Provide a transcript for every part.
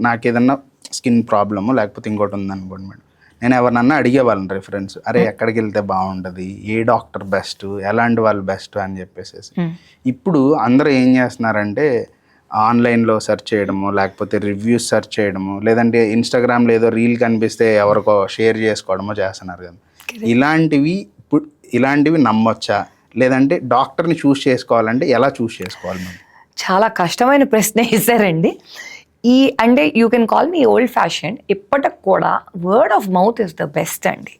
నాకు ఏదన్నా skin problem లేకపోతే ఇంకోటి ఉందనుకోండి మేడం, నేను ఎవరినన్నా అడిగేవాళ్ళని రెఫరెన్స్, అరే ఎక్కడికి వెళ్తే బాగుంటుంది, ఏ డాక్టర్ బెస్ట్, ఎలాంటి వాళ్ళు బెస్ట్ అని చెప్పేసి. ఇప్పుడు అందరూ ఏం చేస్తున్నారంటే ఆన్లైన్లో సెర్చ్ చేయడము, లేకపోతే రివ్యూస్ సెర్చ్ చేయడము, లేదంటే ఇన్స్టాగ్రామ్లో ఏదో రీల్ కనిపిస్తే ఎవరికో షేర్ చేసుకోవడమో చేస్తున్నారు కదా. ఇలాంటివి నమ్మొచ్చా, లేదంటే డాక్టర్ని చూస్ చేసుకోవాలంటే ఎలా చూస్ చేసుకోవాలి మనం? చాలా కష్టమైన ప్రశ్న వేశారండి. అంటే you can call me old fashion, ఇప్పటికి కూడా word of mouth is the best అండి.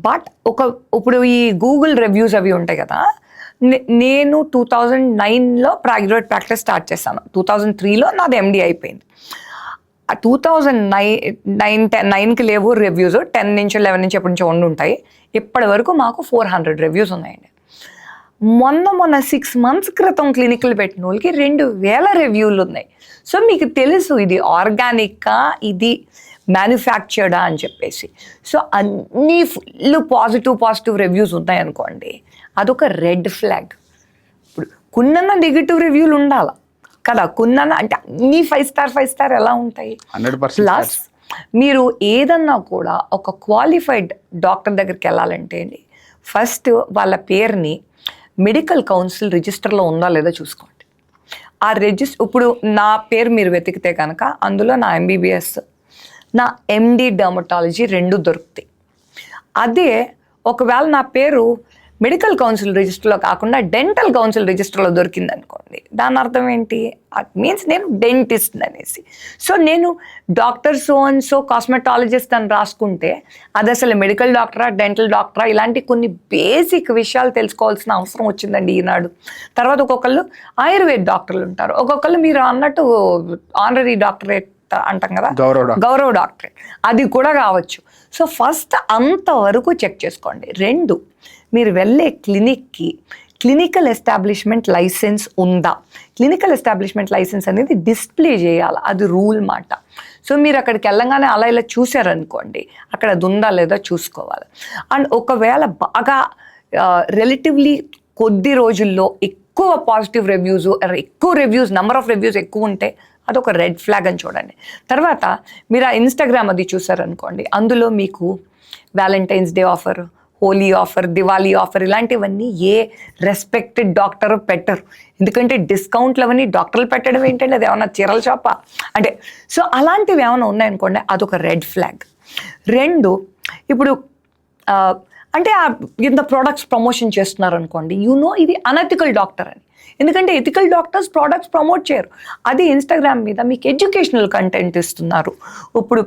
బట్ ఇప్పుడు ఈ గూగుల్ రివ్యూస్ అవి ఉంటాయి కదా, నేను 2009లో గ్రాడ్యుయేట్ ప్రాక్టీస్ స్టార్ట్ చేశాను. 2003లో నాది MD అయిపోయింది. 2009కి లేవు రివ్యూస్, 10 నుంచి 11 నుంచి ఎప్పటి నుంచో ఉంటాయి. ఇప్పటి వరకు మాకు 400 రివ్యూస్ ఉన్నాయండి. మొన్న 6 months క్రితం క్లినిక్లు పెట్టిన వాళ్ళకి 2000 రివ్యూలు ఉన్నాయి. సో మీకు తెలుసు ఇది ఆర్గానిక్గా, ఇది మ్యానుఫ్యాక్చర్డా అని చెప్పేసి. సో అన్నీ ఫుల్ పాజిటివ్ రివ్యూస్ ఉన్నాయనుకోండి, అదొక రెడ్ ఫ్లాగ్. ఇప్పుడు కొన్న నెగిటివ్ రివ్యూలు ఉండాలి కదా, అంటే అన్నీ 5 స్టార్ ఎలా ఉంటాయి? 100%. ప్లస్ మీరు ఏదన్నా కూడా ఒక క్వాలిఫైడ్ డాక్టర్ దగ్గరికి వెళ్ళాలంటే అండి, ఫస్ట్ వాళ్ళ పేరుని మెడికల్ కౌన్సిల్ రిజిస్టర్లో ఉందా లేదా చూసుకోండి. ఆ ఇప్పుడు నా పేరు మీరు వెతికితే కనుక అందులో నా MBBS, నా MD డర్మటాలజీ 2 దొరుకుతాయి. అదే ఒకవేళ నా పేరు మెడికల్ కౌన్సిల్ రిజిస్టర్లో కాకుండా డెంటల్ కౌన్సిల్ రిజిస్టర్లో దొరికింది అనుకోండి, దాని అర్థం ఏంటి? మీన్స్ నేను డెంటిస్ట్ అనేసి. సో నేను doctor so and so cosmetologist అని రాసుకుంటే అది అసలు మెడికల్ డాక్టరా, డెంటల్ డాక్టరా, ఇలాంటి కొన్ని బేసిక్ విషయాలు తెలుసుకోవాల్సిన అవసరం వచ్చిందండి ఈనాడు. తర్వాత ఒక్కొక్కళ్ళు ఆయుర్వేద డాక్టర్లు ఉంటారు, ఒక్కొక్కళ్ళు మీరు అన్నట్టు ఆనరీ డాక్టరేట్ అంటాం కదా, గౌరవ డాక్టరేట్, అది కూడా కావచ్చు. సో ఫస్ట్ అంతవరకు చెక్ చేసుకోండి. 2, మీరు వెళ్ళే క్లినిక్కి క్లినికల్ ఎస్టాబ్లిష్మెంట్ లైసెన్స్ ఉందా? క్లినికల్ ఎస్టాబ్లిష్మెంట్ లైసెన్స్ అనేది డిస్ప్లే చేయాలి, అది రూల్ మాట. సో మీరు అక్కడికి వెళ్ళగానే అలా ఇలా చూసారనుకోండి, అక్కడ అది ఉందా లేదా చూసుకోవాలి. అండ్ ఒకవేళ బాగా రిలేటివ్లీ కొద్ది రోజుల్లో ఎక్కువ positive reviews, number of reviews ఎక్కువ ఉంటే అదొక రెడ్ ఫ్లాగ్ అని చూడండి. తర్వాత మీరు ఆ ఇన్స్టాగ్రామ్ అది చూసారనుకోండి, అందులో మీకు Valentine's day offer, Holi offer, Diwali offer, ఇలాంటివన్నీ ఏ రెస్పెక్టెడ్ డాక్టర్ పెట్టరు. ఎందుకంటే డిస్కౌంట్లు అవన్నీ డాక్టర్లు పెట్టడం ఏంటంటే అది ఏమన్నా చీరల షాపా అంటే. సో అలాంటివి ఏమైనా ఉన్నాయనుకోండి, అదొక రెడ్ ఫ్లాగ్. 2, ఇప్పుడు అంటే ఇంత ప్రోడక్ట్స్ ప్రమోషన్ చేస్తున్నారు అనుకోండి, ఇది అనెథికల్ డాక్టర్ అని. ఎందుకంటే ఎథికల్ డాక్టర్స్ ప్రోడక్ట్స్ ప్రమోట్ చేయరు. అది ఇన్స్టాగ్రామ్ మీద మీకు ఎడ్యుకేషనల్ కంటెంట్ ఇస్తున్నారు. ఇప్పుడు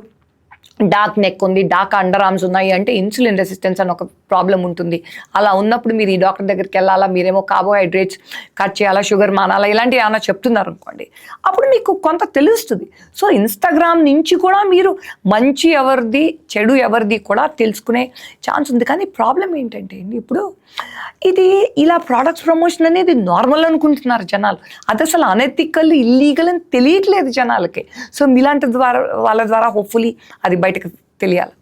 డార్క్ నెక్ ఉంది, డార్క్ అండర్ ఆర్మ్స్ ఉన్నాయి అంటే ఇన్సులిన్ రెసిస్టెన్స్ అని ఒక ప్రాబ్లం ఉంటుంది. అలా ఉన్నప్పుడు మీరు ఈ డాక్టర్ దగ్గరికి వెళ్ళాలా, మీరేమో కార్బోహైడ్రేట్స్ కట్ చేయాలా, షుగర్ మానాలా, ఇలాంటివి ఏమైనా చెప్తున్నారు అనుకోండి, అప్పుడు మీకు కొంత తెలుస్తుంది. సో ఇన్స్టాగ్రామ్ నుంచి కూడా మీరు మంచి ఎవరిది, చెడు ఎవరిది కూడా తెలుసుకునే ఛాన్స్ ఉంది. కానీ ప్రాబ్లం ఏంటంటే ఇప్పుడు ఇది ఇలా ప్రోడక్ట్స్ ప్రమోషన్ అనేది నార్మల్ అనుకుంటున్నారు జనాలు. అది అసలు అనెథికల్, ఇల్లీగల్ అని తెలియట్లేదు జనాలకి. సో మీలాంటి వాళ్ళ ద్వారా హోప్ఫుల్లీ అది బయటకు తెలియాలి.